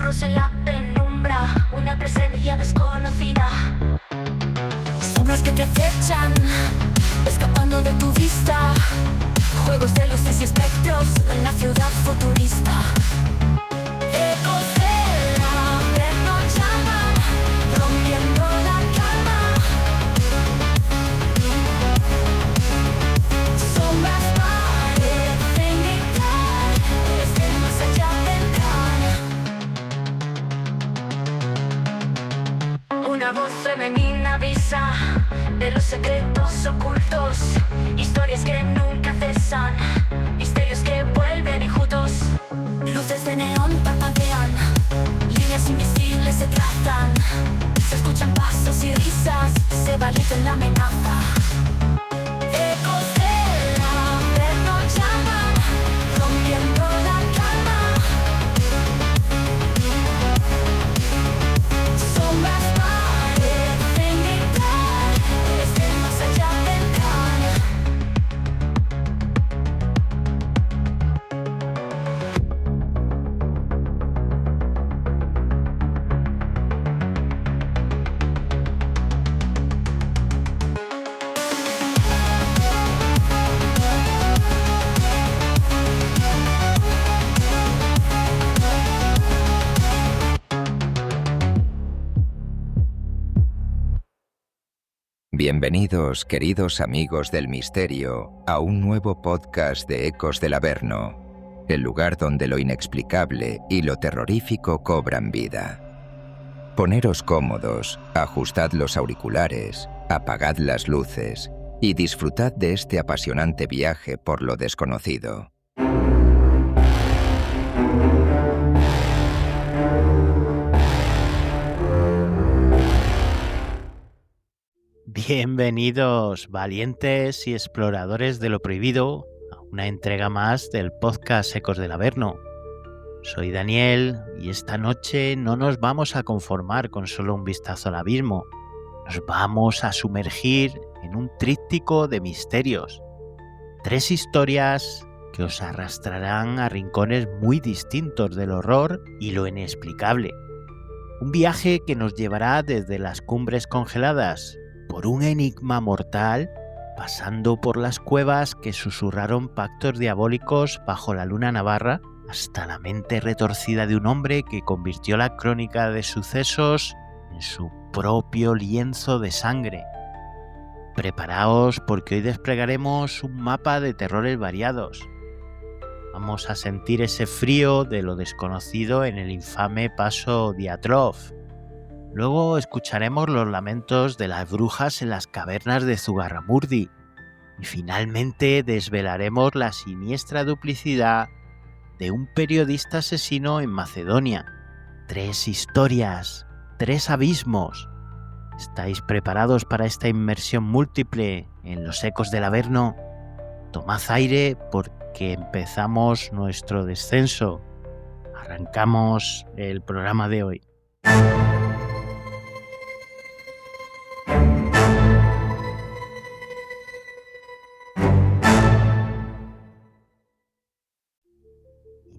susurros en la penumbra, una presencia desconocida. Sombras que te acechan, escapando de tu vista. Juegos de luces y espectros en la ciudad futurista. Ecos del averno llaman, rompiendo la calma. Sombras parecen gritar, desde más allá vendrán. Una voz femenina avisa de los secretos ocultos, historias que nunca cesan, misterios que vuelven enjutos. Luces de neón parpadean, líneas invisibles se trazan, se escuchan pasos y risas, se va en la amenaza. Ecos del averno llaman, rompiendo la calma. Sombras parecen gritar, desde más allá vendrán. Bienvenidos, queridos amigos del misterio, a un nuevo podcast de Ecos del Averno, el lugar donde lo inexplicable y lo terrorífico cobran vida. Poneros cómodos, ajustad los auriculares, apagad las luces y disfrutad de este apasionante viaje por lo desconocido. Bienvenidos, valientes y exploradores de lo prohibido, a una entrega más del podcast Ecos del Averno. Soy Daniel y esta noche no nos vamos a conformar con solo un vistazo al abismo. Nos vamos a sumergir en un tríptico de misterios. 3 historias que os arrastrarán a rincones muy distintos del horror y lo inexplicable. Un viaje que nos llevará desde las cumbres congeladas, por un enigma mortal, pasando por las cuevas que susurraron pactos diabólicos bajo la luna navarra, hasta la mente retorcida de un hombre que convirtió la crónica de sucesos en su propio lienzo de sangre. Preparaos porque hoy desplegaremos un mapa de terrores variados. Vamos a sentir ese frío de lo desconocido en el infame paso Dyatlov. Luego escucharemos los lamentos de las brujas en las cavernas de Zugarramurdi. Y finalmente desvelaremos la siniestra duplicidad de un periodista asesino en Macedonia. 3 historias, 3 abismos. ¿Estáis preparados para esta inmersión múltiple en los ecos del Averno? Tomad aire porque empezamos nuestro descenso. Arrancamos el programa de hoy.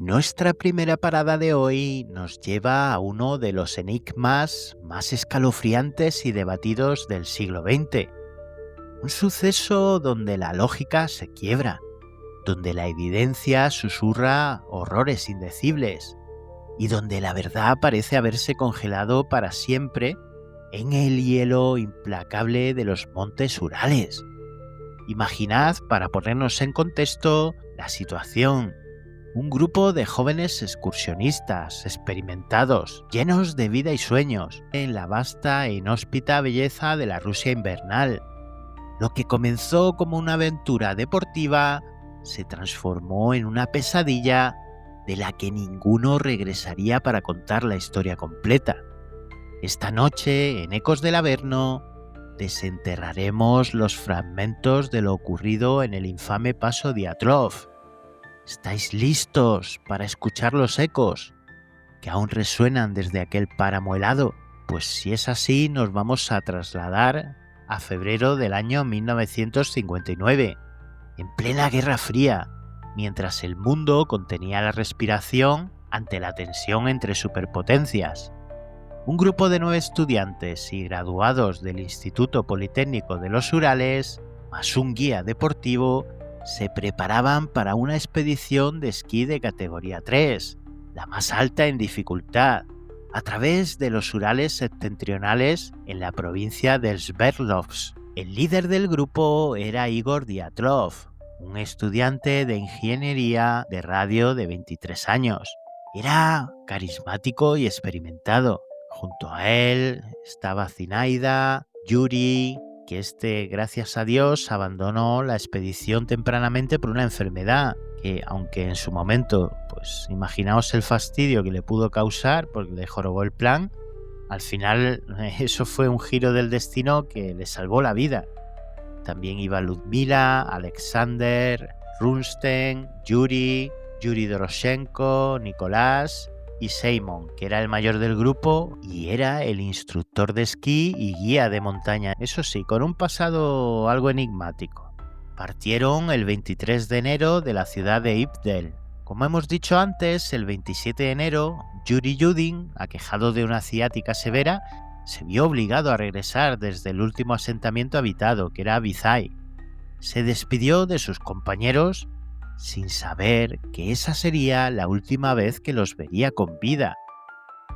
Nuestra primera parada de hoy nos lleva a uno de los enigmas más escalofriantes y debatidos del siglo XX. Un suceso donde la lógica se quiebra, donde la evidencia susurra horrores indecibles y donde la verdad parece haberse congelado para siempre en el hielo implacable de los montes Urales. Imaginad, para ponernos en contexto, la situación. Un grupo de jóvenes excursionistas, experimentados, llenos de vida y sueños, en la vasta e inhóspita belleza de la Rusia invernal. Lo que comenzó como una aventura deportiva se transformó en una pesadilla de la que ninguno regresaría para contar la historia completa. Esta noche, en Ecos del Averno, desenterraremos los fragmentos de lo ocurrido en el infame paso Dyatlov. ¿Estáis listos para escuchar los ecos que aún resuenan desde aquel páramo helado? Pues si es así, nos vamos a trasladar a febrero del año 1959, en plena Guerra Fría, mientras el mundo contenía la respiración ante la tensión entre superpotencias. Un grupo de 9 estudiantes y graduados del Instituto Politécnico de los Urales, más un guía deportivo, se preparaban para una expedición de esquí de categoría 3, la más alta en dificultad, a través de los Urales septentrionales en la provincia de Sverdlovsk. El líder del grupo era Igor Dyatlov, un estudiante de ingeniería de radio de 23 años. Era carismático y experimentado. Junto a él estaba Zinaida, Yuri, que gracias a Dios, abandonó la expedición tempranamente por una enfermedad que, aunque en su momento, pues imaginaos el fastidio que le pudo causar porque le jorobó el plan, al final eso fue un giro del destino que le salvó la vida. También iba Ludmila, Alexander, Runstein, Yuri Doroshenko, Nicolás y Simon, que era el mayor del grupo y era el instructor de esquí y guía de montaña, eso sí, con un pasado algo enigmático. Partieron el 23 de enero de la ciudad de Ipdel. Como hemos dicho antes, el 27 de enero, Yuri Yudin, aquejado de una ciática severa, se vio obligado a regresar desde el último asentamiento habitado, que era Vizay. Se despidió de sus compañeros sin saber que esa sería la última vez que los vería con vida.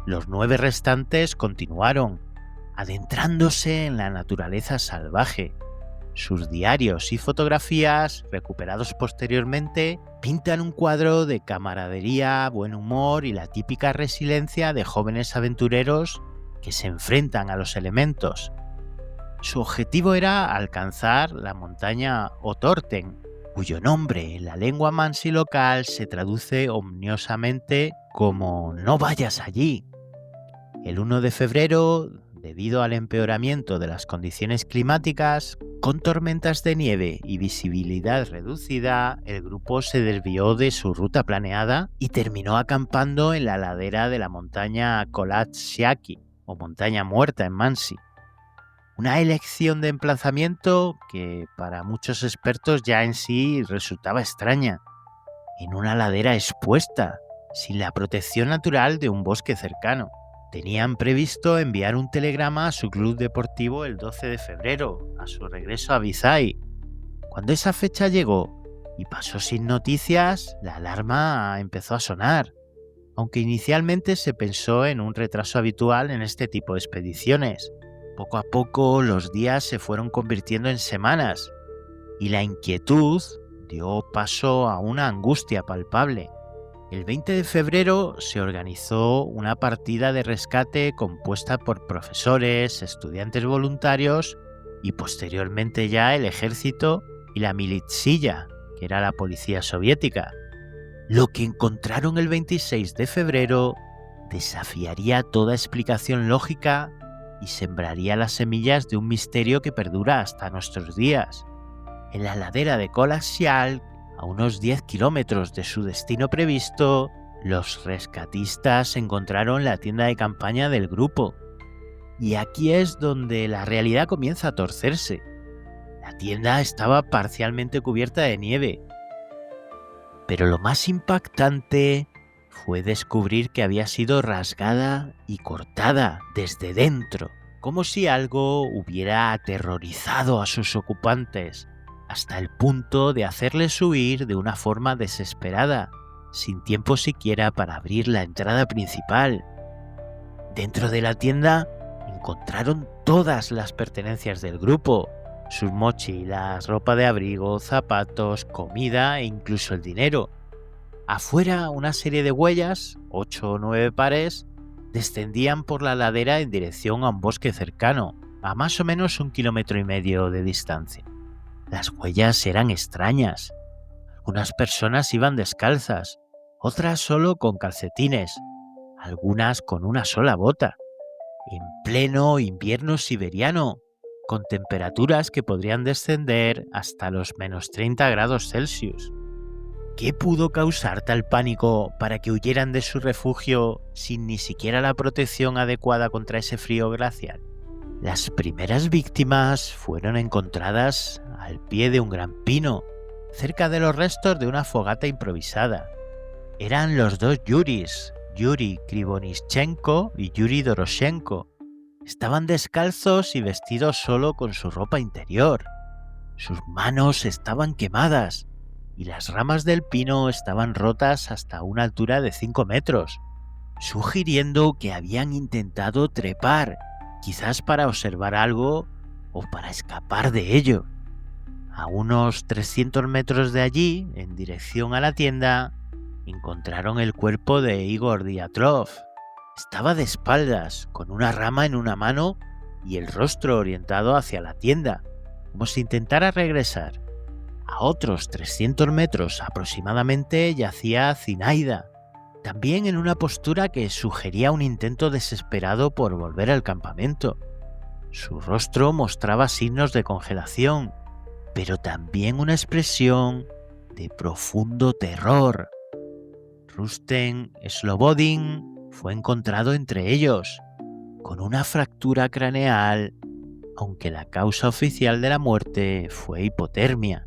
Los 9 restantes continuaron, adentrándose en la naturaleza salvaje. Sus diarios y fotografías, recuperados posteriormente, pintan un cuadro de camaradería, buen humor y la típica resiliencia de jóvenes aventureros que se enfrentan a los elementos. Su objetivo era alcanzar la montaña Otorten, cuyo nombre en la lengua mansi local se traduce omniosamente como «no vayas allí». El 1 de febrero, debido al empeoramiento de las condiciones climáticas, con tormentas de nieve y visibilidad reducida, el grupo se desvió de su ruta planeada y terminó acampando en la ladera de la montaña Kolatsiaki, o montaña muerta en Mansi. Una elección de emplazamiento que para muchos expertos ya en sí resultaba extraña, en una ladera expuesta, sin la protección natural de un bosque cercano. Tenían previsto enviar un telegrama a su club deportivo el 12 de febrero, a su regreso a Vizay. Cuando esa fecha llegó y pasó sin noticias, la alarma empezó a sonar, aunque inicialmente se pensó en un retraso habitual en este tipo de expediciones. Poco a poco los días se fueron convirtiendo en semanas y la inquietud dio paso a una angustia palpable. El 20 de febrero se organizó una partida de rescate compuesta por profesores, estudiantes voluntarios y posteriormente ya el ejército y la Militsilla, que era la policía soviética. Lo que encontraron el 26 de febrero desafiaría toda explicación lógica y sembraría las semillas de un misterio que perdura hasta nuestros días. En la ladera de Kolatsial, a unos 10 kilómetros de su destino previsto, los rescatistas encontraron la tienda de campaña del grupo. Y aquí es donde la realidad comienza a torcerse. La tienda estaba parcialmente cubierta de nieve. Pero lo más impactante fue descubrir que había sido rasgada y cortada desde dentro, como si algo hubiera aterrorizado a sus ocupantes, hasta el punto de hacerles huir de una forma desesperada, sin tiempo siquiera para abrir la entrada principal. Dentro de la tienda encontraron todas las pertenencias del grupo, sus mochilas, ropa de abrigo, zapatos, comida e incluso el dinero. Afuera, una serie de huellas, 8 o 9 pares, descendían por la ladera en dirección a un bosque cercano, a más o menos 1,5 kilómetros de distancia. Las huellas eran extrañas. Algunas personas iban descalzas, otras solo con calcetines, algunas con una sola bota, en pleno invierno siberiano, con temperaturas que podrían descender hasta los menos 30 grados Celsius. ¿Qué pudo causar tal pánico para que huyeran de su refugio sin ni siquiera la protección adecuada contra ese frío glacial? Las primeras víctimas fueron encontradas al pie de un gran pino, cerca de los restos de una fogata improvisada. Eran los dos Yuris, Yuri Krivonischenko y Yuri Doroshenko. Estaban descalzos y vestidos solo con su ropa interior. Sus manos estaban quemadas y las ramas del pino estaban rotas hasta una altura de 5 metros, sugiriendo que habían intentado trepar, quizás para observar algo o para escapar de ello. A unos 300 metros de allí, en dirección a la tienda, encontraron el cuerpo de Igor Dyatlov. Estaba de espaldas, con una rama en una mano y el rostro orientado hacia la tienda, como si intentara regresar. A otros 300 metros aproximadamente yacía Zinaida, también en una postura que sugería un intento desesperado por volver al campamento. Su rostro mostraba signos de congelación, pero también una expresión de profundo terror. Rustem Slobodin fue encontrado entre ellos, con una fractura craneal, aunque la causa oficial de la muerte fue hipotermia.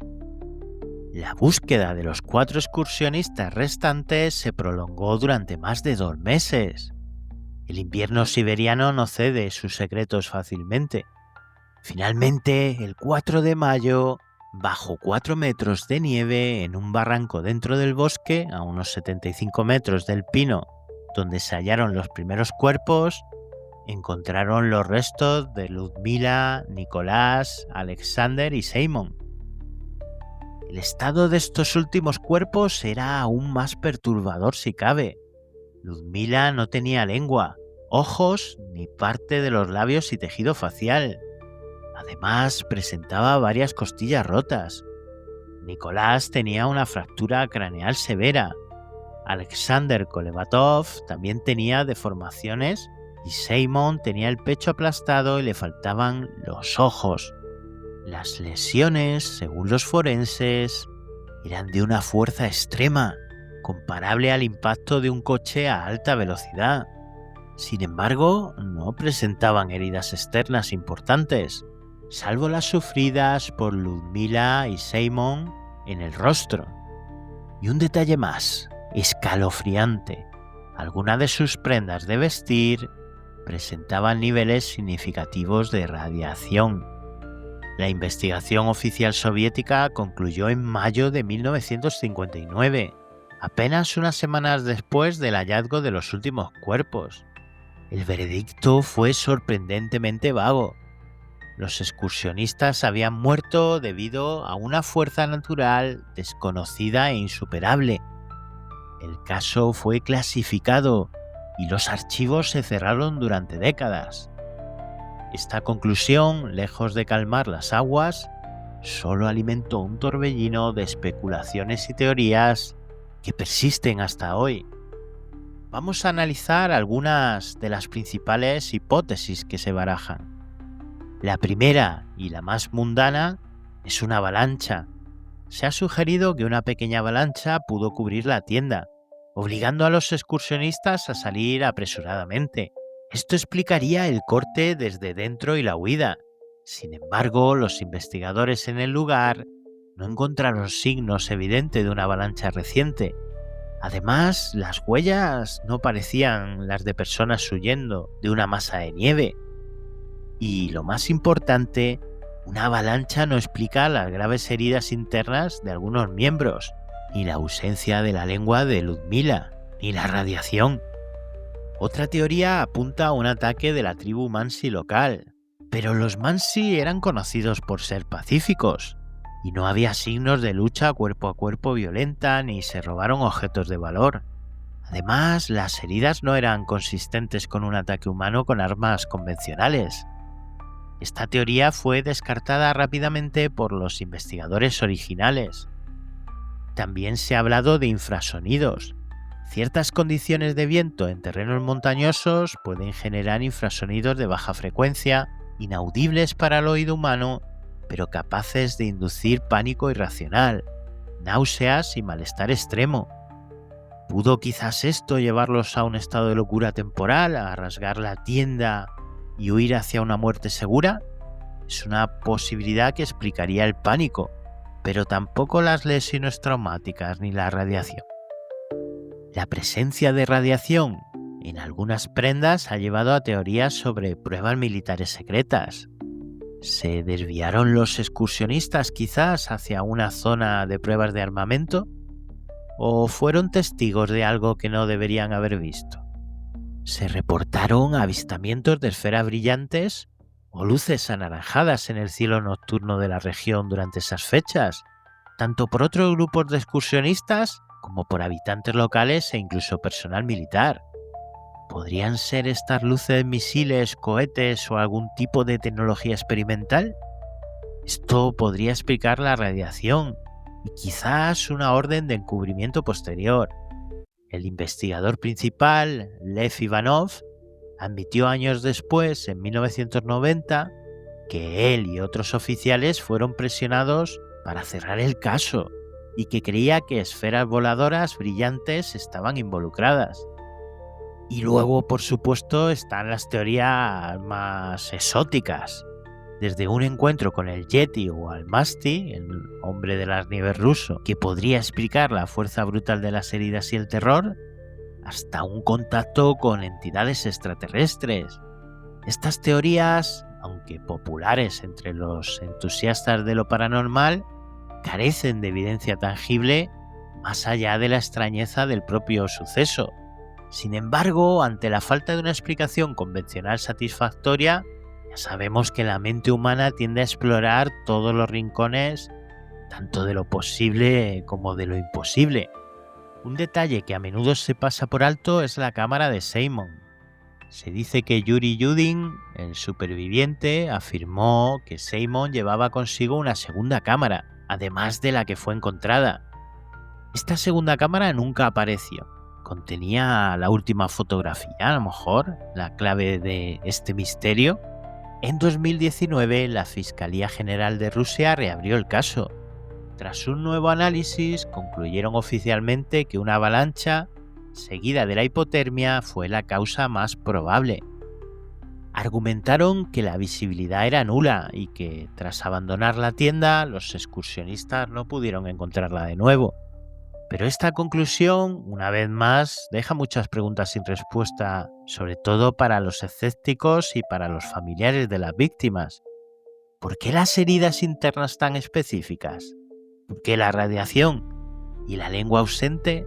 La búsqueda de los 4 excursionistas restantes se prolongó durante más de 2 meses. El invierno siberiano no cede sus secretos fácilmente. Finalmente, el 4 de mayo, bajo 4 metros de nieve en un barranco dentro del bosque, a unos 75 metros del pino, donde se hallaron los primeros cuerpos, encontraron los restos de Ludmila, Nicolás, Alexander y Simon. El estado de estos últimos cuerpos era aún más perturbador si cabe. Ludmila no tenía lengua, ojos ni parte de los labios y tejido facial. Además, presentaba varias costillas rotas. Nicolás tenía una fractura craneal severa. Alexander Kolevatov también tenía deformaciones y Simon tenía el pecho aplastado y le faltaban los ojos. Las lesiones, según los forenses, eran de una fuerza extrema, comparable al impacto de un coche a alta velocidad. Sin embargo, no presentaban heridas externas importantes, salvo las sufridas por Ludmila y Simon en el rostro. Y un detalle más, escalofriante: algunas de sus prendas de vestir presentaban niveles significativos de radiación. La investigación oficial soviética concluyó en mayo de 1959, apenas unas semanas después del hallazgo de los últimos cuerpos. El veredicto fue sorprendentemente vago. Los excursionistas habían muerto debido a una fuerza natural desconocida e insuperable. El caso fue clasificado y los archivos se cerraron durante décadas. Esta conclusión, lejos de calmar las aguas, solo alimentó un torbellino de especulaciones y teorías que persisten hasta hoy. Vamos a analizar algunas de las principales hipótesis que se barajan. La primera y la más mundana es una avalancha. Se ha sugerido que una pequeña avalancha pudo cubrir la tienda, obligando a los excursionistas a salir apresuradamente. Esto explicaría el corte desde dentro y la huida. Sin embargo, los investigadores en el lugar no encontraron signos evidentes de una avalancha reciente. Además, las huellas no parecían las de personas huyendo de una masa de nieve. Y lo más importante, una avalancha no explica las graves heridas internas de algunos miembros, ni la ausencia de la lengua de Ludmila, ni la radiación. Otra teoría apunta a un ataque de la tribu Mansi local, pero los Mansi eran conocidos por ser pacíficos, y no había signos de lucha cuerpo a cuerpo violenta ni se robaron objetos de valor. Además, las heridas no eran consistentes con un ataque humano con armas convencionales. Esta teoría fue descartada rápidamente por los investigadores originales. También se ha hablado de infrasonidos. Ciertas condiciones de viento en terrenos montañosos pueden generar infrasonidos de baja frecuencia, inaudibles para el oído humano, pero capaces de inducir pánico irracional, náuseas y malestar extremo. ¿Pudo quizás esto llevarlos a un estado de locura temporal, a rasgar la tienda y huir hacia una muerte segura? Es una posibilidad que explicaría el pánico, pero tampoco las lesiones traumáticas ni la radiación. La presencia de radiación en algunas prendas ha llevado a teorías sobre pruebas militares secretas. ¿Se desviaron los excursionistas quizás hacia una zona de pruebas de armamento? ¿O fueron testigos de algo que no deberían haber visto? ¿Se reportaron avistamientos de esferas brillantes o luces anaranjadas en el cielo nocturno de la región durante esas fechas, tanto por otros grupos de excursionistas como por habitantes locales e incluso personal militar? ¿Podrían ser estas luces misiles, cohetes o algún tipo de tecnología experimental? Esto podría explicar la radiación y quizás una orden de encubrimiento posterior. El investigador principal, Lev Ivanov, admitió años después, en 1990, que él y otros oficiales fueron presionados para cerrar el caso y que creía que esferas voladoras brillantes estaban involucradas. Y luego, por supuesto, están las teorías más exóticas, desde un encuentro con el Yeti o Almasty, el hombre de las nieves ruso, que podría explicar la fuerza brutal de las heridas y el terror, hasta un contacto con entidades extraterrestres. Estas teorías, aunque populares entre los entusiastas de lo paranormal, carecen de evidencia tangible más allá de la extrañeza del propio suceso. Sin embargo, ante la falta de una explicación convencional satisfactoria, ya sabemos que la mente humana tiende a explorar todos los rincones, tanto de lo posible como de lo imposible. Un detalle que a menudo se pasa por alto es la cámara de Simon. Se dice que Yuri Yudin, el superviviente, afirmó que Simon llevaba consigo una segunda cámara, además de la que fue encontrada. Esta segunda cámara nunca apareció. Contenía la última fotografía, a lo mejor, la clave de este misterio. En 2019, la Fiscalía General de Rusia reabrió el caso. Tras un nuevo análisis, concluyeron oficialmente que una avalancha, seguida de la hipotermia, fue la causa más probable. Argumentaron que la visibilidad era nula y que, tras abandonar la tienda, los excursionistas no pudieron encontrarla de nuevo. Pero esta conclusión, una vez más, deja muchas preguntas sin respuesta, sobre todo para los escépticos y para los familiares de las víctimas. ¿Por qué las heridas internas tan específicas? ¿Por qué la radiación y la lengua ausente?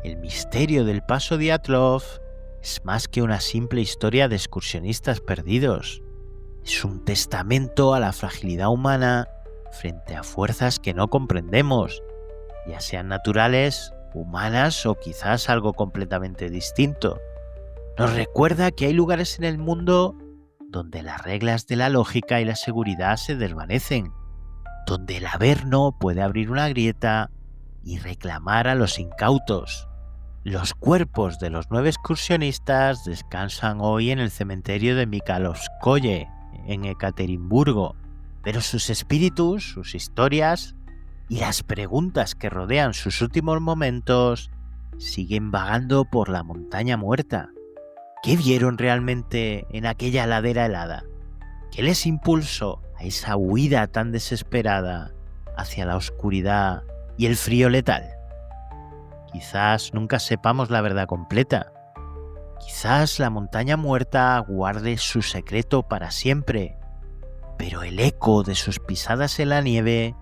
El misterio del paso Dyatlov es más que una simple historia de excursionistas perdidos. Es un testamento a la fragilidad humana frente a fuerzas que no comprendemos, ya sean naturales, humanas o quizás algo completamente distinto. Nos recuerda que hay lugares en el mundo donde las reglas de la lógica y la seguridad se desvanecen, donde el Averno puede abrir una grieta y reclamar a los incautos. Los cuerpos de los 9 excursionistas descansan hoy en el cementerio de Mikhailovskoye, en Ekaterimburgo, pero sus espíritus, sus historias y las preguntas que rodean sus últimos momentos siguen vagando por la montaña muerta. ¿Qué vieron realmente en aquella ladera helada? ¿Qué les impulsó a esa huida tan desesperada hacia la oscuridad y el frío letal? Quizás nunca sepamos la verdad completa. Quizás la montaña muerta guarde su secreto para siempre, pero el eco de sus pisadas en la nieve,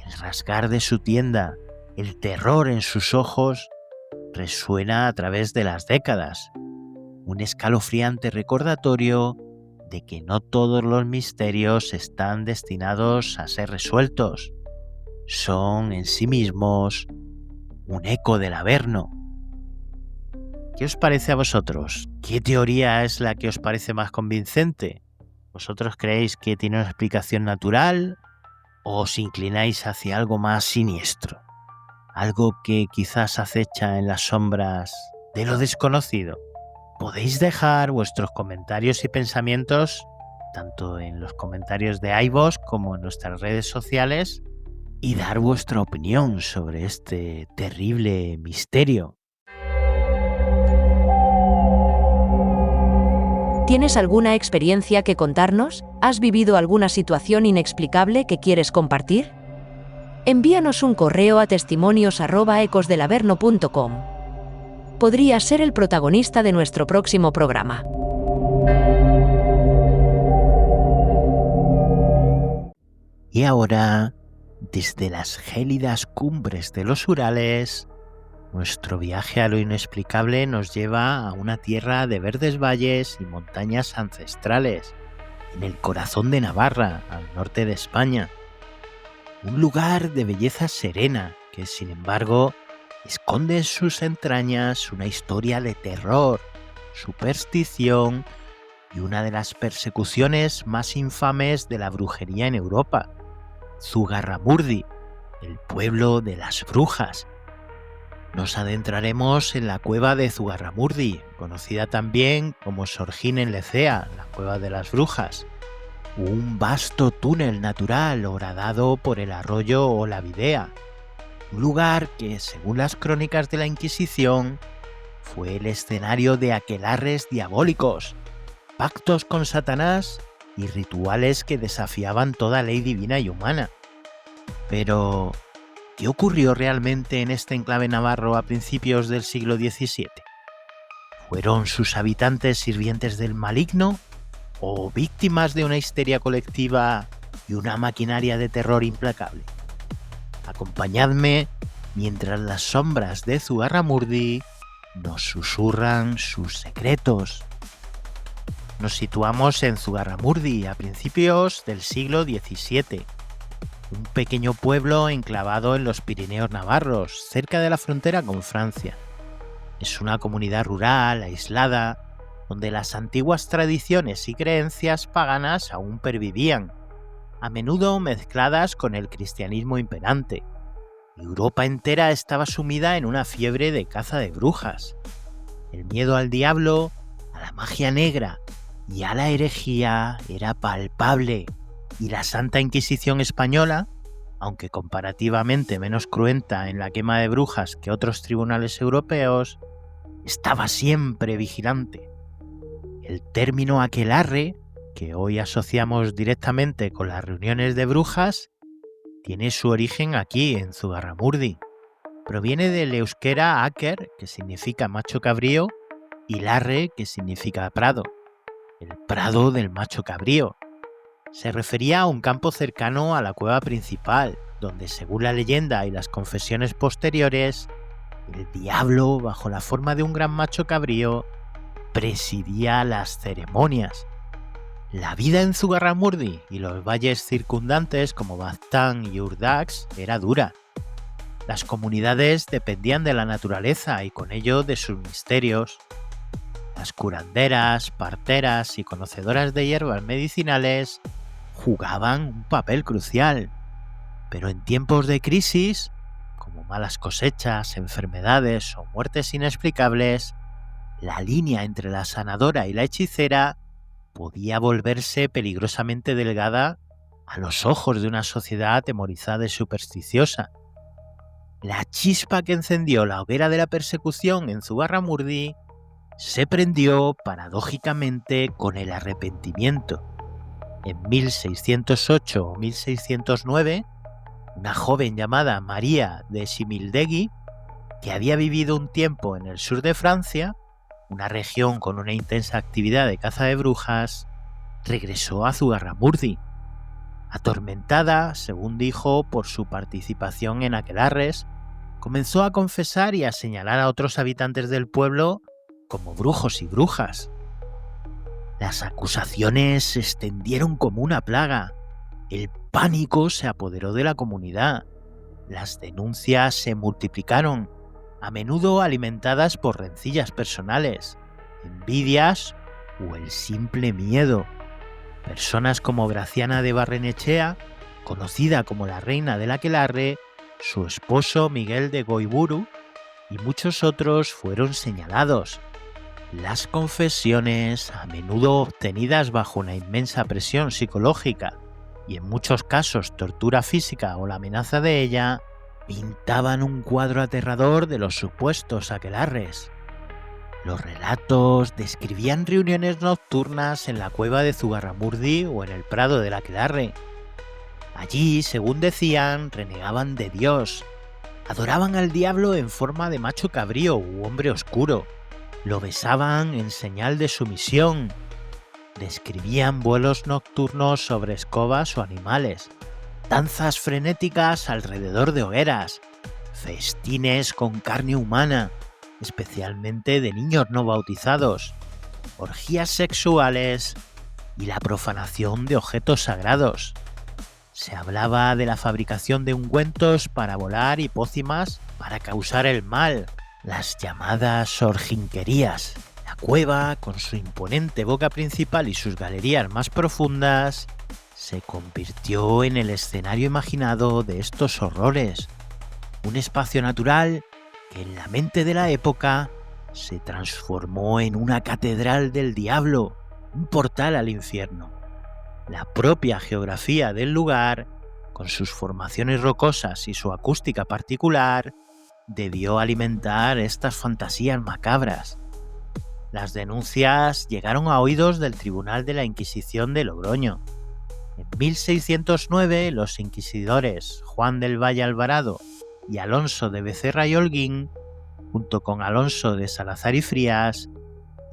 el rasgar de su tienda, el terror en sus ojos, resuena a través de las décadas. Un escalofriante recordatorio de que no todos los misterios están destinados a ser resueltos. Son en sí mismos un eco del Averno. ¿Qué os parece a vosotros? ¿Qué teoría es la que os parece más convincente? ¿Vosotros creéis que tiene una explicación natural o os inclináis hacia algo más siniestro? Algo que quizás acecha en las sombras de lo desconocido. Podéis dejar vuestros comentarios y pensamientos tanto en los comentarios de iVoox como en nuestras redes sociales y dar vuestra opinión sobre este terrible misterio. ¿Tienes alguna experiencia que contarnos? ¿Has vivido alguna situación inexplicable que quieres compartir? Envíanos un correo a testimonios@ecosdelaverno.com. podría ser el protagonista de nuestro próximo programa. Y ahora, desde las gélidas cumbres de los Urales, nuestro viaje a lo inexplicable nos lleva a una tierra de verdes valles y montañas ancestrales, en el corazón de Navarra, al norte de España. Un lugar de belleza serena que, sin embargo, esconde en sus entrañas una historia de terror, superstición y una de las persecuciones más infames de la brujería en Europa, Zugarramurdi, el pueblo de las brujas. Nos adentraremos en la cueva de Zugarramurdi, conocida también como Sorgin en Lecea, la cueva de las brujas, un vasto túnel natural horadado por el arroyo Olavidea, un lugar que, según las crónicas de la Inquisición, fue el escenario de aquelarres diabólicos, pactos con Satanás y rituales que desafiaban toda ley divina y humana. Pero, ¿qué ocurrió realmente en este enclave navarro a principios del siglo XVII? ¿Fueron sus habitantes sirvientes del maligno o víctimas de una histeria colectiva y una maquinaria de terror implacable? Acompañadme mientras las sombras de Zugarramurdi nos susurran sus secretos. Nos situamos en Zugarramurdi a principios del siglo XVII, un pequeño pueblo enclavado en los Pirineos navarros, cerca de la frontera con Francia. Es una comunidad rural, aislada, donde las antiguas tradiciones y creencias paganas aún pervivían, a menudo mezcladas con el cristianismo imperante. Europa entera estaba sumida en una fiebre de caza de brujas. El miedo al diablo, a la magia negra y a la herejía era palpable, y la Santa Inquisición española, aunque comparativamente menos cruenta en la quema de brujas que otros tribunales europeos, estaba siempre vigilante. El término aquelarre, que hoy asociamos directamente con las reuniones de brujas, tiene su origen aquí, en Zugarramurdi. Proviene del euskera aker, que significa macho cabrío, y larre, que significa prado. El prado del macho cabrío. Se refería a un campo cercano a la cueva principal, donde, según la leyenda y las confesiones posteriores, el diablo, bajo la forma de un gran macho cabrío, presidía las ceremonias. La vida en Zugarramurdi y los valles circundantes como Baztán y Urdax era dura. Las comunidades dependían de la naturaleza y con ello de sus misterios. Las curanderas, parteras y conocedoras de hierbas medicinales jugaban un papel crucial, pero en tiempos de crisis, como malas cosechas, enfermedades o muertes inexplicables, la línea entre la sanadora y la hechicera podía volverse peligrosamente delgada a los ojos de una sociedad atemorizada y supersticiosa. La chispa que encendió la hoguera de la persecución en Zugarramurdi se prendió paradójicamente con el arrepentimiento. En 1608 o 1609, una joven llamada María de Simildegui, que había vivido un tiempo en el sur de Francia, una región con una intensa actividad de caza de brujas, regresó a Zugarramurdi. Atormentada, según dijo, por su participación en aquelarres, comenzó a confesar y a señalar a otros habitantes del pueblo como brujos y brujas. Las acusaciones se extendieron como una plaga. El pánico se apoderó de la comunidad. Las denuncias se multiplicaron, a menudo alimentadas por rencillas personales, envidias o el simple miedo. Personas como Graciana de Barrenechea, conocida como la reina del aquelarre, su esposo Miguel de Goiburu y muchos otros fueron señalados. Las confesiones, a menudo obtenidas bajo una inmensa presión psicológica y en muchos casos tortura física o la amenaza de ella, pintaban un cuadro aterrador de los supuestos aquelarres. Los relatos describían reuniones nocturnas en la cueva de Zugarramurdi o en el prado del aquelarre. Allí, según decían, renegaban de Dios, Adoraban al diablo en forma de macho cabrío u hombre oscuro. Lo besaban en señal de sumisión. Describían vuelos nocturnos sobre escobas o animales, danzas frenéticas alrededor de hogueras, festines con carne humana, especialmente de niños no bautizados, orgías sexuales y la profanación de objetos sagrados. Se hablaba de la fabricación de ungüentos para volar y pócimas para causar el mal, las llamadas orginquerías. La cueva, con su imponente boca principal y sus galerías más profundas, se convirtió en el escenario imaginado de estos horrores. Un espacio natural que en la mente de la época se transformó en una catedral del diablo, un portal al infierno. La propia geografía del lugar, con sus formaciones rocosas y su acústica particular, debió alimentar estas fantasías macabras. Las denuncias llegaron a oídos del Tribunal de la Inquisición de Logroño. En 1609, los inquisidores Juan del Valle Alvarado y Alonso de Becerra y Holguín, junto con Alonso de Salazar y Frías,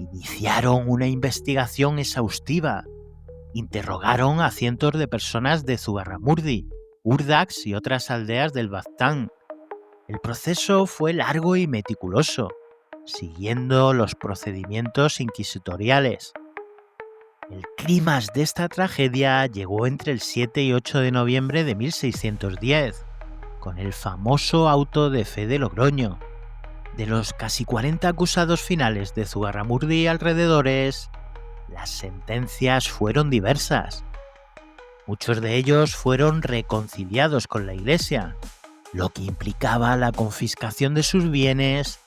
iniciaron una investigación exhaustiva. Interrogaron a cientos de personas de Zugarramurdi, Urdax y otras aldeas del Baztán. El proceso fue largo y meticuloso, siguiendo los procedimientos inquisitoriales. El clímax de esta tragedia llegó entre el 7 y 8 de noviembre de 1610, con el famoso auto de fe de Logroño. De los casi 40 acusados finales de Zugarramurdi y alrededores, las sentencias fueron diversas. Muchos de ellos fueron reconciliados con la Iglesia, lo que implicaba la confiscación de sus bienes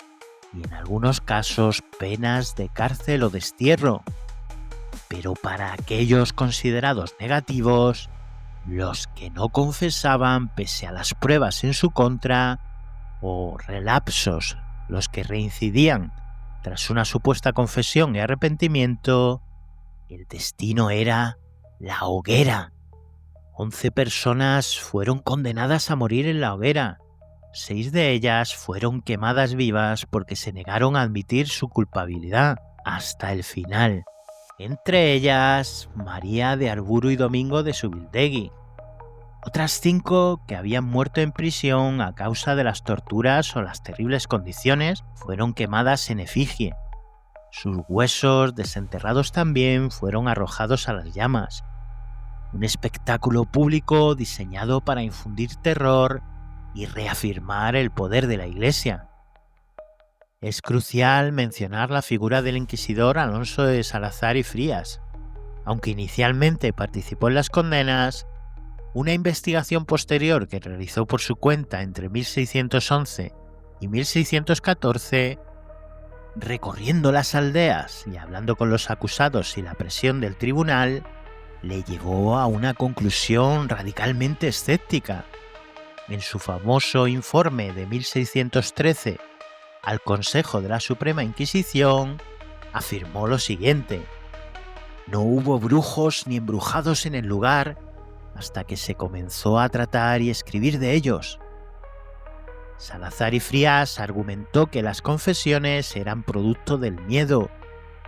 y en algunos casos penas de cárcel o destierro. Pero para aquellos considerados negativos, los que no confesaban pese a las pruebas en su contra, o relapsos, los que reincidían tras una supuesta confesión y arrepentimiento, el destino era la hoguera. 11 personas fueron condenadas a morir en la hoguera. 6 de ellas fueron quemadas vivas porque se negaron a admitir su culpabilidad hasta el final. Entre ellas, María de Arburu y Domingo de Subildegui. Otras 5 que habían muerto en prisión a causa de las torturas o las terribles condiciones fueron quemadas en efigie. Sus huesos, desenterrados también, fueron arrojados a las llamas. Un espectáculo público diseñado para infundir terror y reafirmar el poder de la Iglesia. Es crucial mencionar la figura del inquisidor Alonso de Salazar y Frías. Aunque inicialmente participó en las condenas, una investigación posterior que realizó por su cuenta entre 1611 y 1614, recorriendo las aldeas y hablando con los acusados y la presión del tribunal, le llevó a una conclusión radicalmente escéptica. En su famoso informe de 1613 al Consejo de la Suprema Inquisición, afirmó lo siguiente: no hubo brujos ni embrujados en el lugar hasta que se comenzó a tratar y escribir de ellos. Salazar y Frías argumentó que las confesiones eran producto del miedo,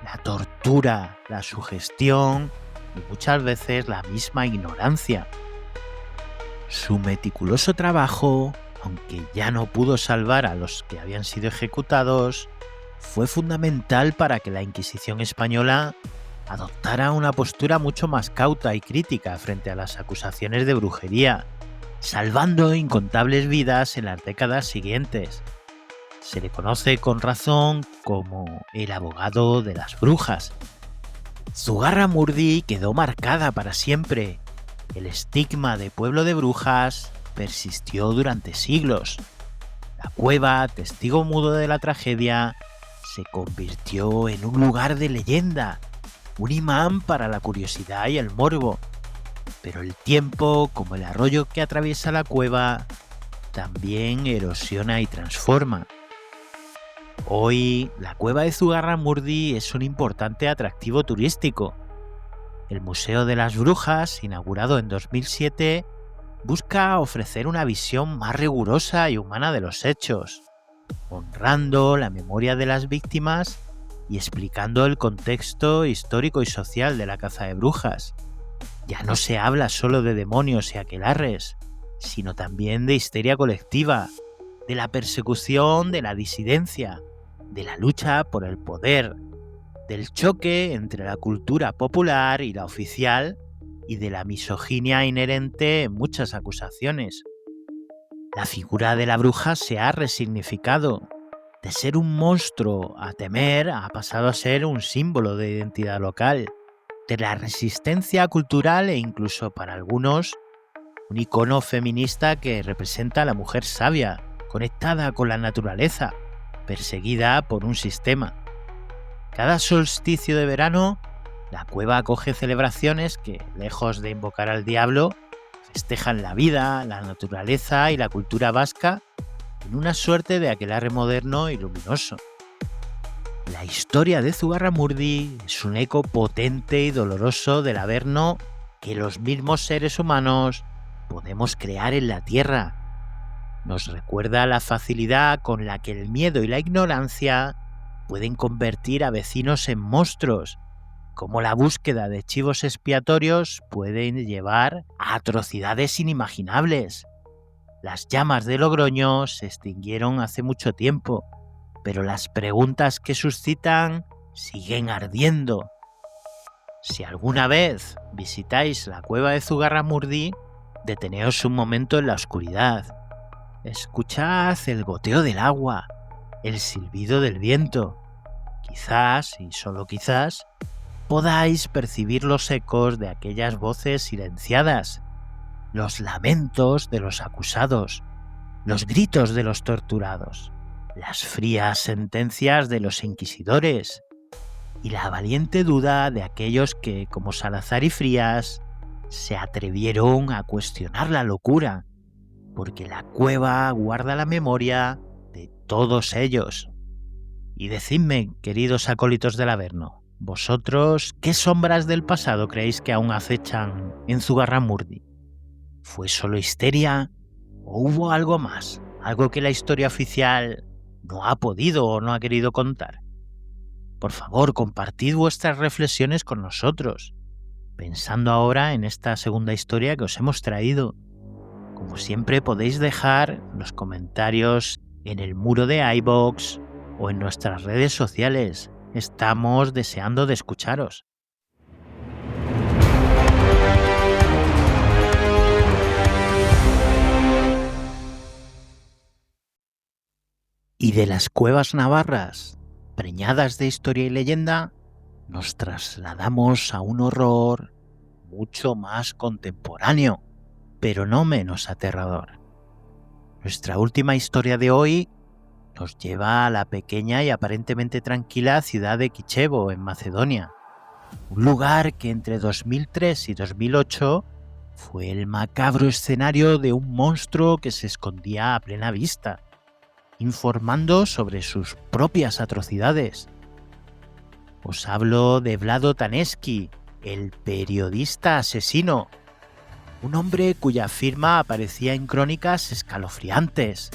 la tortura, la sugestión y muchas veces la misma ignorancia. Su meticuloso trabajo, aunque ya no pudo salvar a los que habían sido ejecutados, fue fundamental para que la Inquisición española adoptara una postura mucho más cauta y crítica frente a las acusaciones de brujería, salvando incontables vidas en las décadas siguientes. Se le conoce con razón como el abogado de las brujas. Zugarramurdi quedó marcada para siempre. El estigma de pueblo de brujas persistió durante siglos. La cueva, testigo mudo de la tragedia, se convirtió en un lugar de leyenda, un imán para la curiosidad y el morbo. Pero el tiempo, como el arroyo que atraviesa la cueva, también erosiona y transforma. Hoy, la cueva de Zugarramurdi es un importante atractivo turístico. El Museo de las Brujas, inaugurado en 2007, busca ofrecer una visión más rigurosa y humana de los hechos, honrando la memoria de las víctimas y explicando el contexto histórico y social de la caza de brujas. Ya no se habla solo de demonios y aquelarres, sino también de histeria colectiva, de la persecución de la disidencia, de la lucha por el poder, del choque entre la cultura popular y la oficial y de la misoginia inherente en muchas acusaciones. La figura de la bruja se ha resignificado. De ser un monstruo a temer ha pasado a ser un símbolo de identidad local, de la resistencia cultural e incluso para algunos un icono feminista que representa a la mujer sabia, conectada con la naturaleza, perseguida por un sistema. Cada solsticio de verano, la cueva acoge celebraciones que, lejos de invocar al diablo, festejan la vida, la naturaleza y la cultura vasca en una suerte de aquelarre moderno y luminoso. La historia de Zugarramurdi es un eco potente y doloroso del Averno que los mismos seres humanos podemos crear en la Tierra. Nos recuerda la facilidad con la que el miedo y la ignorancia pueden convertir a vecinos en monstruos, cómo la búsqueda de chivos expiatorios puede llevar a atrocidades inimaginables. Las llamas de Logroño se extinguieron hace mucho tiempo, pero las preguntas que suscitan siguen ardiendo. Si alguna vez visitáis la cueva de Zugarramurdi, deteneos un momento en la oscuridad. Escuchad el goteo del agua, el silbido del viento. Quizás, y solo quizás, podáis percibir los ecos de aquellas voces silenciadas, los lamentos de los acusados, los gritos de los torturados, las frías sentencias de los inquisidores y la valiente duda de aquellos que, como Salazar y Frías, se atrevieron a cuestionar la locura, porque la cueva guarda la memoria de todos ellos. Y decidme, queridos acólitos del Averno, vosotros, ¿qué sombras del pasado creéis que aún acechan en Zugarramurdi? ¿Fue solo histeria o hubo algo más? ¿Algo que la historia oficial no ha podido o no ha querido contar? Por favor, compartid vuestras reflexiones con nosotros, pensando ahora en esta segunda historia que os hemos traído. Como siempre, podéis dejar los comentarios en el muro de iVoox o en nuestras redes sociales. Estamos deseando de escucharos. Y de las cuevas navarras, preñadas de historia y leyenda, nos trasladamos a un horror mucho más contemporáneo, pero no menos aterrador. Nuestra última historia de hoy nos lleva a la pequeña y aparentemente tranquila ciudad de Kičevo, en Macedonia, un lugar que entre 2003 y 2008 fue el macabro escenario de un monstruo que se escondía a plena vista, informando sobre sus propias atrocidades. Os hablo de Vlado Taneski, el periodista asesino, un hombre cuya firma aparecía en crónicas escalofriantes,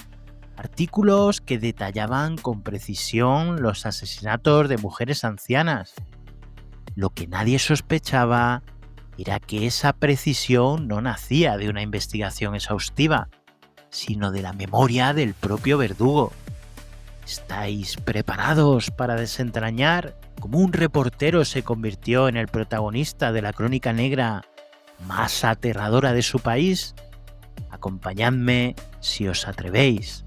artículos que detallaban con precisión los asesinatos de mujeres ancianas. Lo que nadie sospechaba era que esa precisión no nacía de una investigación exhaustiva, sino de la memoria del propio verdugo. ¿Estáis preparados para desentrañar cómo un reportero se convirtió en el protagonista de la crónica negra más aterradora de su país? Acompañadme si os atrevéis.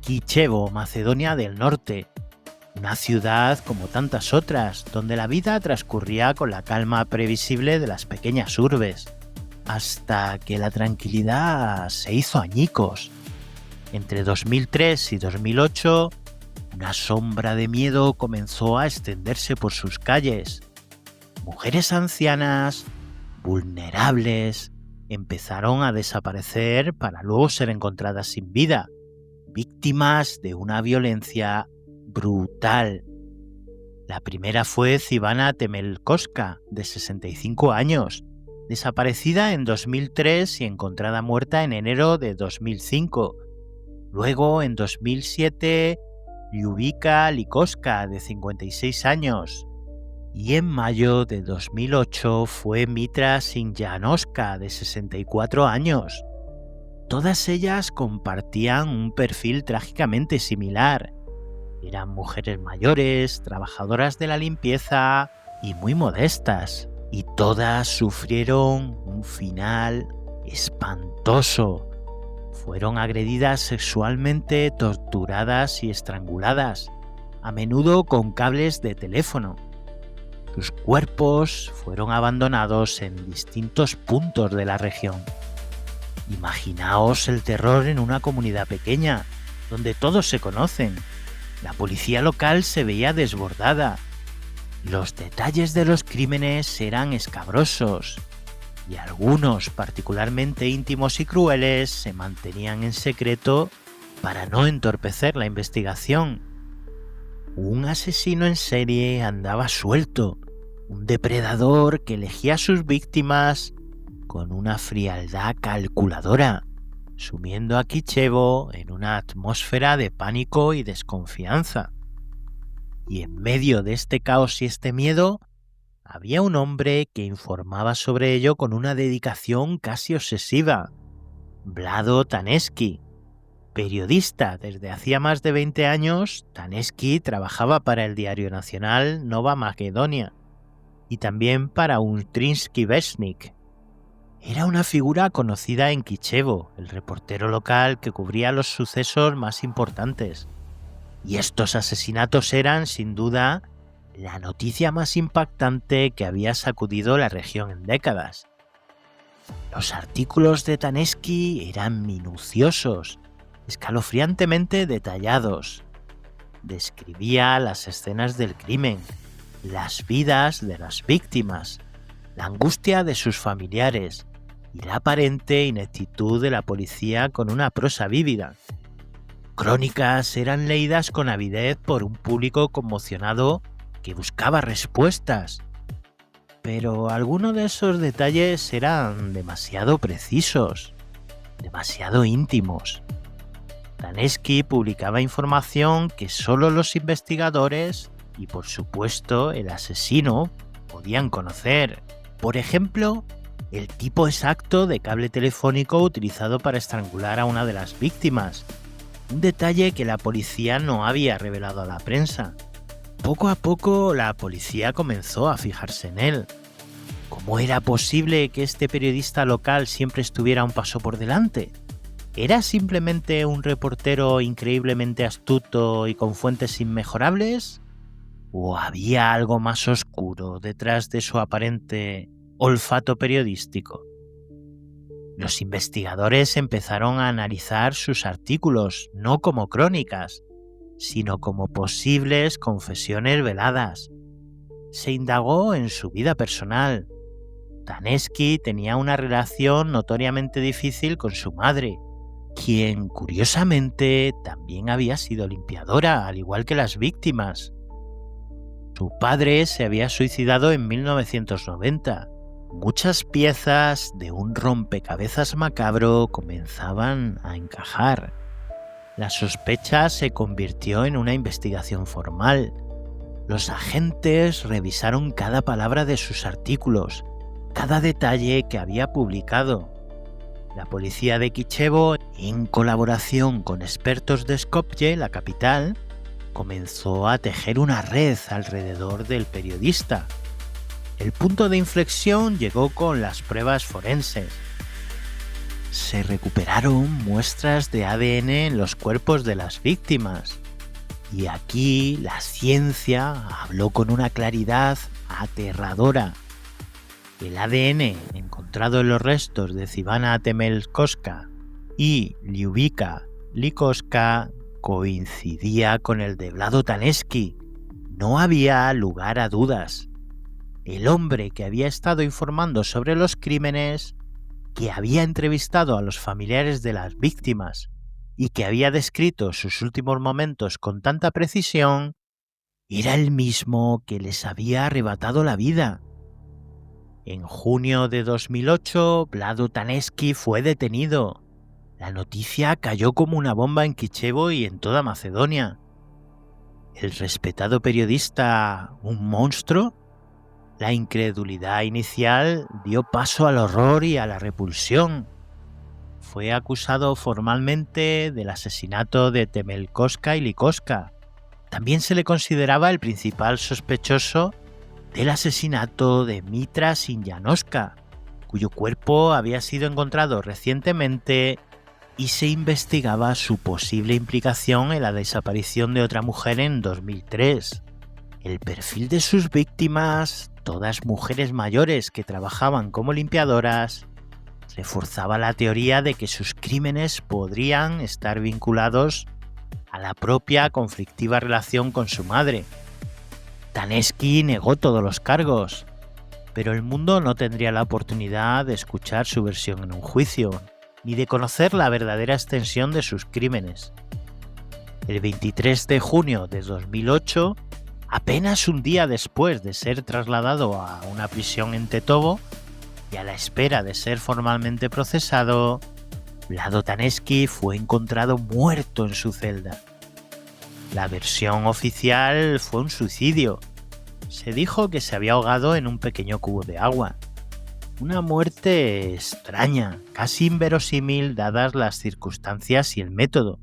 Kičevo, Macedonia del Norte, una ciudad como tantas otras, donde la vida transcurría con la calma previsible de las pequeñas urbes, hasta que la tranquilidad se hizo añicos. Entre 2003 y 2008, una sombra de miedo comenzó a extenderse por sus calles. Mujeres ancianas, vulnerables, empezaron a desaparecer para luego ser encontradas sin vida, víctimas de una violencia brutal. La primera fue Zivana Temelkovska, de 65 años, desaparecida en 2003 y encontrada muerta en enero de 2005. Luego, en 2007, Lyubika Lykoska, de 56 años. Y en mayo de 2008 fue Mitra Sinjanoska, de 64 años. Todas ellas compartían un perfil trágicamente similar. Eran mujeres mayores, trabajadoras de la limpieza y muy modestas. Y todas sufrieron un final espantoso. Fueron agredidas sexualmente, torturadas y estranguladas, a menudo con cables de teléfono. Sus cuerpos fueron abandonados en distintos puntos de la región. Imaginaos el terror en una comunidad pequeña, donde todos se conocen. La policía local se veía desbordada. Los detalles de los crímenes eran escabrosos, y algunos particularmente íntimos y crueles se mantenían en secreto para no entorpecer la investigación. Un asesino en serie andaba suelto, un depredador que elegía a sus víctimas con una frialdad calculadora, sumiendo a Kichevo en una atmósfera de pánico y desconfianza. Y en medio de este caos y este miedo, había un hombre que informaba sobre ello con una dedicación casi obsesiva: Vlado Taneski. Periodista desde hacía más de 20 años, Taneski trabajaba para el diario nacional Nova Makedonia y también para Utrinsky Vestnik. Era una figura conocida en Kichevo, el reportero local que cubría los sucesos más importantes. Y estos asesinatos eran, sin duda, la noticia más impactante que había sacudido la región en décadas. Los artículos de Taneski eran minuciosos, escalofriantemente detallados. Describía las escenas del crimen, las vidas de las víctimas, la angustia de sus familiares y la aparente ineptitud de la policía con una prosa vívida. Crónicas eran leídas con avidez por un público conmocionado que buscaba respuestas. Pero algunos de esos detalles eran demasiado precisos, demasiado íntimos. Taneski publicaba información que solo los investigadores y, por supuesto, el asesino podían conocer. Por ejemplo, el tipo exacto de cable telefónico utilizado para estrangular a una de las víctimas, un detalle que la policía no había revelado a la prensa. Poco a poco la policía comenzó a fijarse en él. ¿Cómo era posible que este periodista local siempre estuviera un paso por delante? ¿Era simplemente un reportero increíblemente astuto y con fuentes inmejorables? ¿O había algo más oscuro detrás de su aparente olfato periodístico? Los investigadores empezaron a analizar sus artículos no como crónicas, sino como posibles confesiones veladas. Se indagó en su vida personal. Taneski tenía una relación notoriamente difícil con su madre, quien curiosamente también había sido limpiadora, al igual que las víctimas. Su padre se había suicidado en 1990. Muchas piezas de un rompecabezas macabro comenzaban a encajar. La sospecha se convirtió en una investigación formal. Los agentes revisaron cada palabra de sus artículos, cada detalle que había publicado. La policía de Kichevo, en colaboración con expertos de Skopje, la capital, comenzó a tejer una red alrededor del periodista. El punto de inflexión llegó con las pruebas forenses. Se recuperaron muestras de ADN en los cuerpos de las víctimas. Y aquí la ciencia habló con una claridad aterradora. El ADN encontrado en los restos de Zivana Temelkoska y Lyubika Lykoska coincidía con el de Vlado Taneski. No había lugar a dudas. El hombre que había estado informando sobre los crímenes, que había entrevistado a los familiares de las víctimas y que había descrito sus últimos momentos con tanta precisión, era el mismo que les había arrebatado la vida. En junio de 2008, Vlado Tanevski fue detenido. La noticia cayó como una bomba en Kijevo y en toda Macedonia. ¿El respetado periodista un monstruo? La incredulidad inicial dio paso al horror y a la repulsión. Fue acusado formalmente del asesinato de Temelkovska y Likoska. También se le consideraba el principal sospechoso del asesinato de Mitra Sinjanoska, cuyo cuerpo había sido encontrado recientemente y se investigaba su posible implicación en la desaparición de otra mujer en 2003. El perfil de sus víctimas, todas mujeres mayores que trabajaban como limpiadoras, reforzaba la teoría de que sus crímenes podrían estar vinculados a la propia conflictiva relación con su madre. Tanevski negó todos los cargos, pero el mundo no tendría la oportunidad de escuchar su versión en un juicio, ni de conocer la verdadera extensión de sus crímenes. El 23 de junio de 2008, apenas un día después de ser trasladado a una prisión en Tetovo y a la espera de ser formalmente procesado, Vlado Tanevski fue encontrado muerto en su celda. La versión oficial fue un suicidio. Se dijo que se había ahogado en un pequeño cubo de agua. Una muerte extraña, casi inverosímil dadas las circunstancias y el método.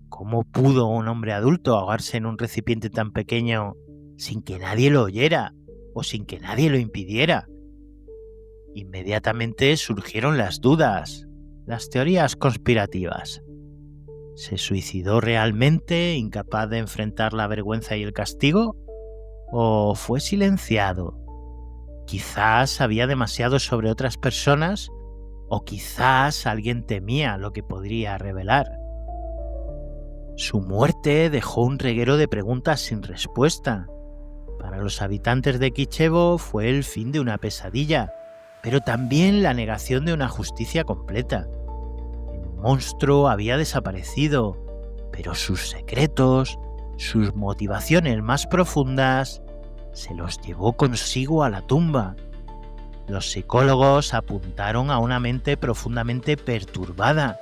¿Cómo pudo un hombre adulto ahogarse en un recipiente tan pequeño sin que nadie lo oyera o sin que nadie lo impidiera? Inmediatamente surgieron las dudas, las teorías conspirativas. ¿Se suicidó realmente, incapaz de enfrentar la vergüenza y el castigo? ¿O fue silenciado? Quizás sabía demasiado sobre otras personas, o quizás alguien temía lo que podría revelar. Su muerte dejó un reguero de preguntas sin respuesta. Para los habitantes de Kijevo fue el fin de una pesadilla, pero también la negación de una justicia completa. El monstruo había desaparecido, pero sus secretos, sus motivaciones más profundas, se los llevó consigo a la tumba. Los psicólogos apuntaron a una mente profundamente perturbada,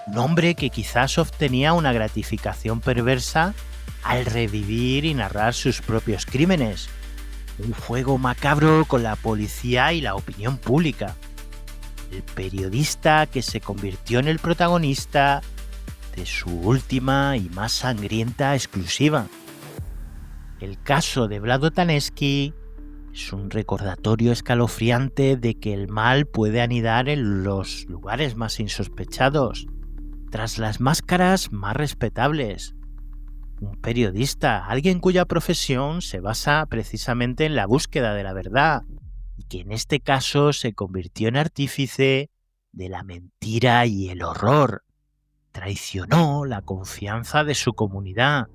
un hombre que quizás obtenía una gratificación perversa al revivir y narrar sus propios crímenes. Un juego macabro con la policía y la opinión pública. El periodista que se convirtió en el protagonista de su última y más sangrienta exclusiva. El caso de Vlado Tanevski es un recordatorio escalofriante de que el mal puede anidar en los lugares más insospechados, tras las máscaras más respetables. Un periodista, alguien cuya profesión se basa precisamente en la búsqueda de la verdad, y que en este caso se convirtió en artífice de la mentira y el horror. Traicionó la confianza de su comunidad,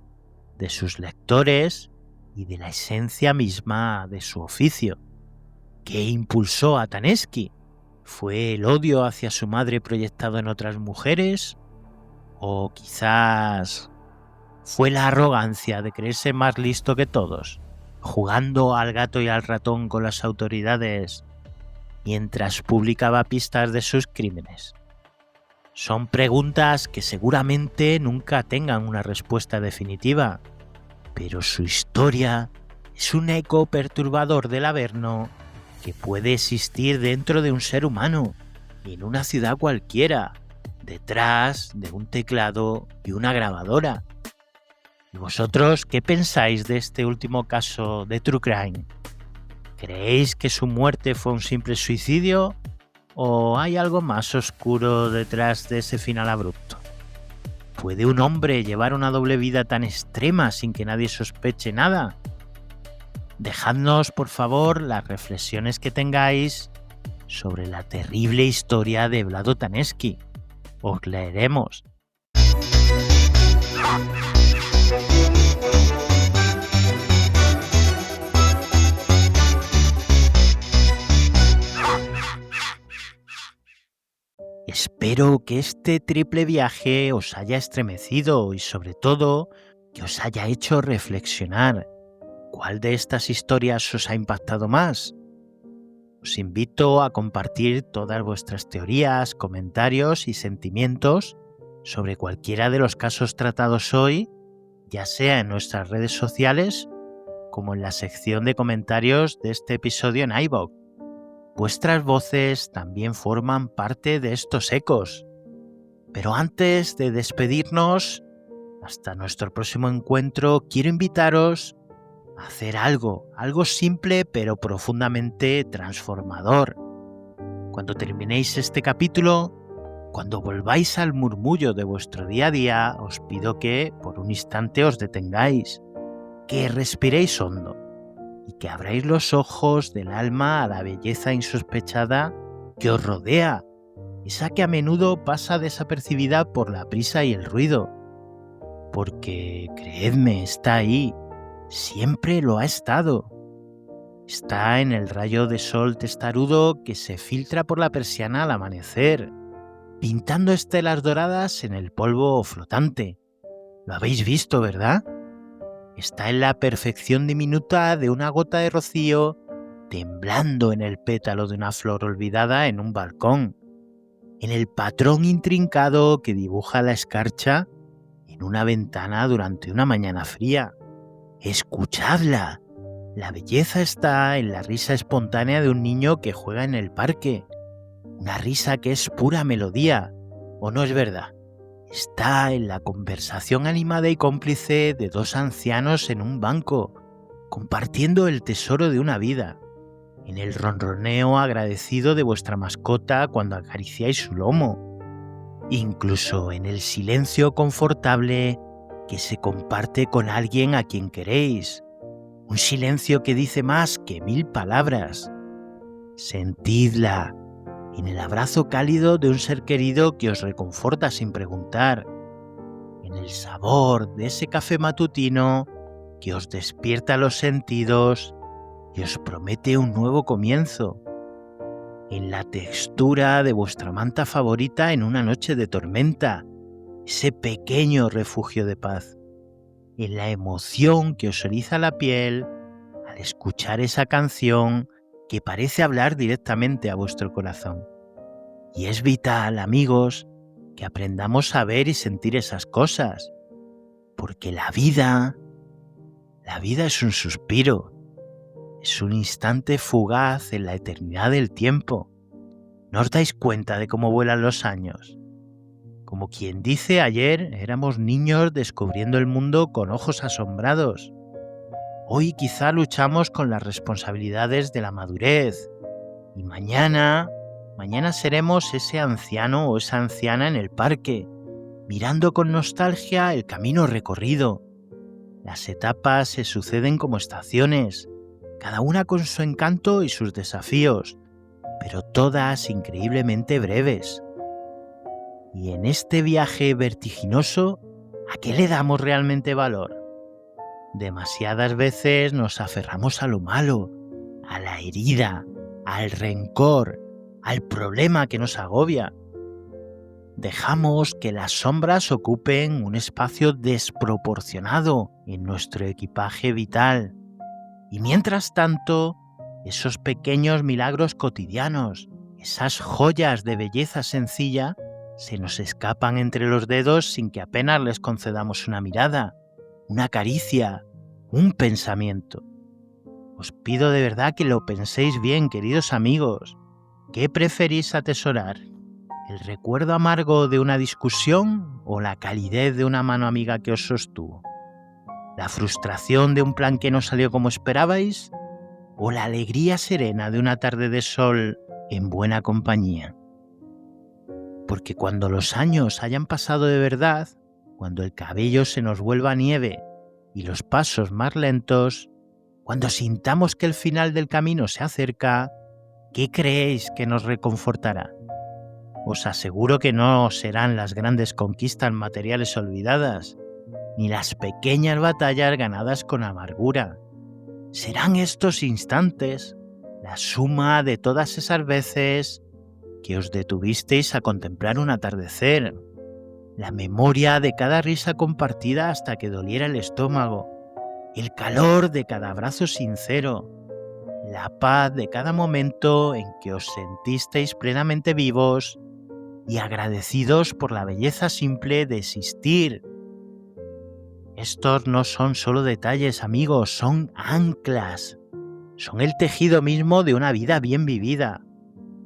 de sus lectores y de la esencia misma de su oficio. ¿Qué impulsó a Tanevski? ¿Fue el odio hacia su madre proyectado en otras mujeres? ¿O quizás fue la arrogancia de creerse más listo que todos, jugando al gato y al ratón con las autoridades mientras publicaba pistas de sus crímenes? Son preguntas que seguramente nunca tengan una respuesta definitiva, pero su historia es un eco perturbador del Averno que puede existir dentro de un ser humano y en una ciudad cualquiera, detrás de un teclado y una grabadora. ¿Y vosotros qué pensáis de este último caso de True Crime? ¿Creéis que su muerte fue un simple suicidio o hay algo más oscuro detrás de ese final abrupto? ¿Puede un hombre llevar una doble vida tan extrema sin que nadie sospeche nada? Dejadnos, por favor, las reflexiones que tengáis sobre la terrible historia de Vlado Tanevski. Os leeremos. Espero que este triple viaje os haya estremecido y sobre todo que os haya hecho reflexionar. ¿Cuál de estas historias os ha impactado más? Os invito a compartir todas vuestras teorías, comentarios y sentimientos sobre cualquiera de los casos tratados hoy, ya sea en nuestras redes sociales como en la sección de comentarios de este episodio en iVoox. Vuestras voces también forman parte de estos ecos. Pero antes de despedirnos, hasta nuestro próximo encuentro, quiero invitaros a hacer algo simple pero profundamente transformador. Cuando terminéis este capítulo, cuando volváis al murmullo de vuestro día a día, os pido que por un instante os detengáis, que respiréis hondo y que abráis los ojos del alma a la belleza insospechada que os rodea, esa que a menudo pasa desapercibida por la prisa y el ruido. Porque, creedme, está ahí, siempre lo ha estado. Está en el rayo de sol testarudo que se filtra por la persiana al amanecer, pintando estelas doradas en el polvo flotante. Lo habéis visto, ¿verdad? Está en la perfección diminuta de una gota de rocío temblando en el pétalo de una flor olvidada en un balcón, en el patrón intrincado que dibuja la escarcha en una ventana durante una mañana fría. ¡Escuchadla! La belleza está en la risa espontánea de un niño que juega en el parque. Una risa que es pura melodía, ¿o no es verdad? Está en la conversación animada y cómplice de dos ancianos en un banco, compartiendo el tesoro de una vida, en el ronroneo agradecido de vuestra mascota cuando acariciáis su lomo, incluso en el silencio confortable que se comparte con alguien a quien queréis, un silencio que dice más que 1000 palabras. Sentidla en el abrazo cálido de un ser querido que os reconforta sin preguntar, en el sabor de ese café matutino que os despierta los sentidos y os promete un nuevo comienzo, en la textura de vuestra manta favorita en una noche de tormenta, ese pequeño refugio de paz, en la emoción que os eriza la piel al escuchar esa canción que parece hablar directamente a vuestro corazón. Y es vital, amigos, que aprendamos a ver y sentir esas cosas, porque la vida es un suspiro, es un instante fugaz en la eternidad del tiempo. ¿No os dais cuenta de cómo vuelan los años? Como quien dice, ayer éramos niños descubriendo el mundo con ojos asombrados. Hoy quizá luchamos con las responsabilidades de la madurez. Y mañana seremos ese anciano o esa anciana en el parque, mirando con nostalgia el camino recorrido. Las etapas se suceden como estaciones, cada una con su encanto y sus desafíos, pero todas increíblemente breves. Y en este viaje vertiginoso, ¿a qué le damos realmente valor? Demasiadas veces nos aferramos a lo malo, a la herida, al rencor, al problema que nos agobia. Dejamos que las sombras ocupen un espacio desproporcionado en nuestro equipaje vital. Y mientras tanto, esos pequeños milagros cotidianos, esas joyas de belleza sencilla, se nos escapan entre los dedos sin que apenas les concedamos una mirada, una caricia, un pensamiento. Os pido de verdad que lo penséis bien, queridos amigos. ¿Qué preferís atesorar? ¿El recuerdo amargo de una discusión o la calidez de una mano amiga que os sostuvo? ¿La frustración de un plan que no salió como esperabais? ¿O la alegría serena de una tarde de sol en buena compañía? Porque cuando los años hayan pasado de verdad, cuando el cabello se nos vuelva nieve y los pasos más lentos, cuando sintamos que el final del camino se acerca, ¿qué creéis que nos reconfortará? Os aseguro que no serán las grandes conquistas materiales olvidadas, ni las pequeñas batallas ganadas con amargura. Serán estos instantes, la suma de todas esas veces que os detuvisteis a contemplar un atardecer, la memoria de cada risa compartida hasta que doliera el estómago, el calor de cada abrazo sincero, la paz de cada momento en que os sentisteis plenamente vivos y agradecidos por la belleza simple de existir. Estos no son solo detalles, amigos, son anclas. Son el tejido mismo de una vida bien vivida.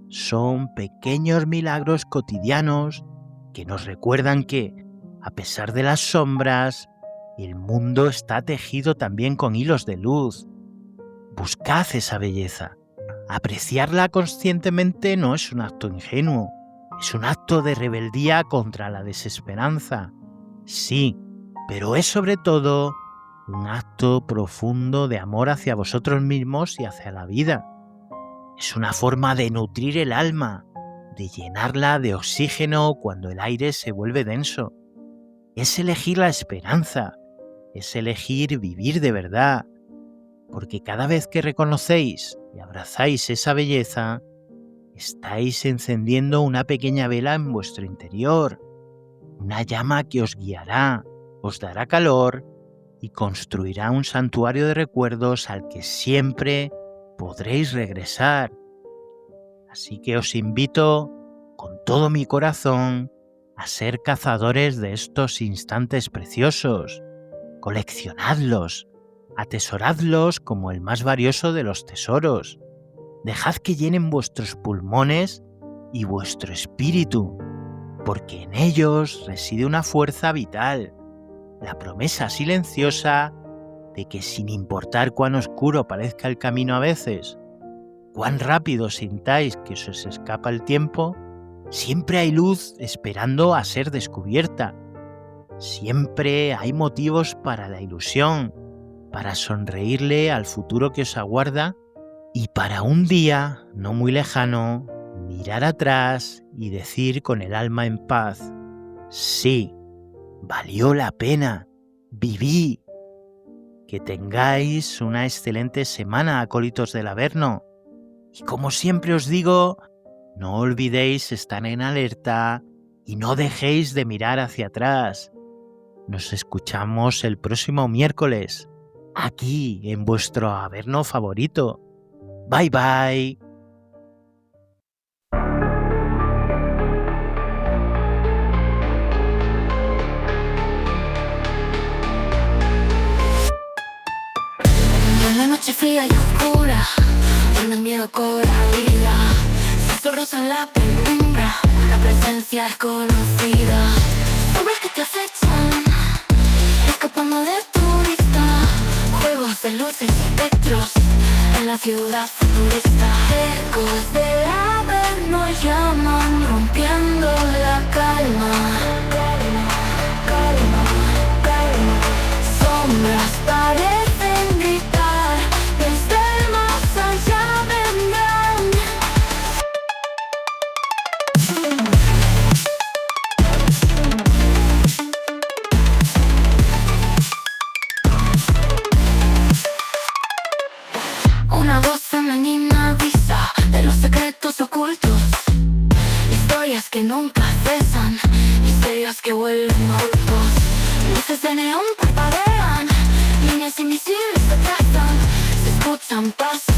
Son pequeños milagros cotidianos que nos recuerdan que, a pesar de las sombras, el mundo está tejido también con hilos de luz. Buscad esa belleza. Apreciarla conscientemente no es un acto ingenuo, es un acto de rebeldía contra la desesperanza. Sí, pero es sobre todo un acto profundo de amor hacia vosotros mismos y hacia la vida. Es una forma de nutrir el alma, de llenarla de oxígeno cuando el aire se vuelve denso. Es elegir la esperanza, es elegir vivir de verdad, porque cada vez que reconocéis y abrazáis esa belleza, estáis encendiendo una pequeña vela en vuestro interior, una llama que os guiará, os dará calor y construirá un santuario de recuerdos al que siempre podréis regresar. Así que os invito con todo mi corazón a ser cazadores de estos instantes preciosos. Coleccionadlos, atesoradlos como el más valioso de los tesoros. Dejad que llenen vuestros pulmones y vuestro espíritu, porque en ellos reside una fuerza vital, la promesa silenciosa de que sin importar cuán oscuro parezca el camino a veces, cuán rápido sintáis que se os escapa el tiempo, siempre hay luz esperando a ser descubierta. Siempre hay motivos para la ilusión, para sonreírle al futuro que os aguarda y para un día no muy lejano mirar atrás y decir con el alma en paz: sí, valió la pena, viví. Que tengáis una excelente semana, acólitos del Averno. Y como siempre os digo, no olvidéis estar en alerta y no dejéis de mirar hacia atrás. Nos escuchamos el próximo miércoles, aquí en vuestro Averno favorito. Bye bye. En la noche fría y oscura, donde el miedo cobra vida, susurros en la penumbra, la presencia es conocida. Sombras que te acechan, escapando de tu vista, juegos de luces y espectros en la ciudad futurista. Ecos del Averno llaman, rompiendo la calma. Sombras parecen gritar, desde el más allá vendrán. Una voz femenina avisa de los secretos ocultos, historias que nunca cesan, misterios que vuelven ocultos. Luces de neón parpadean, líneas invisibles se trazan, se escuchan pasos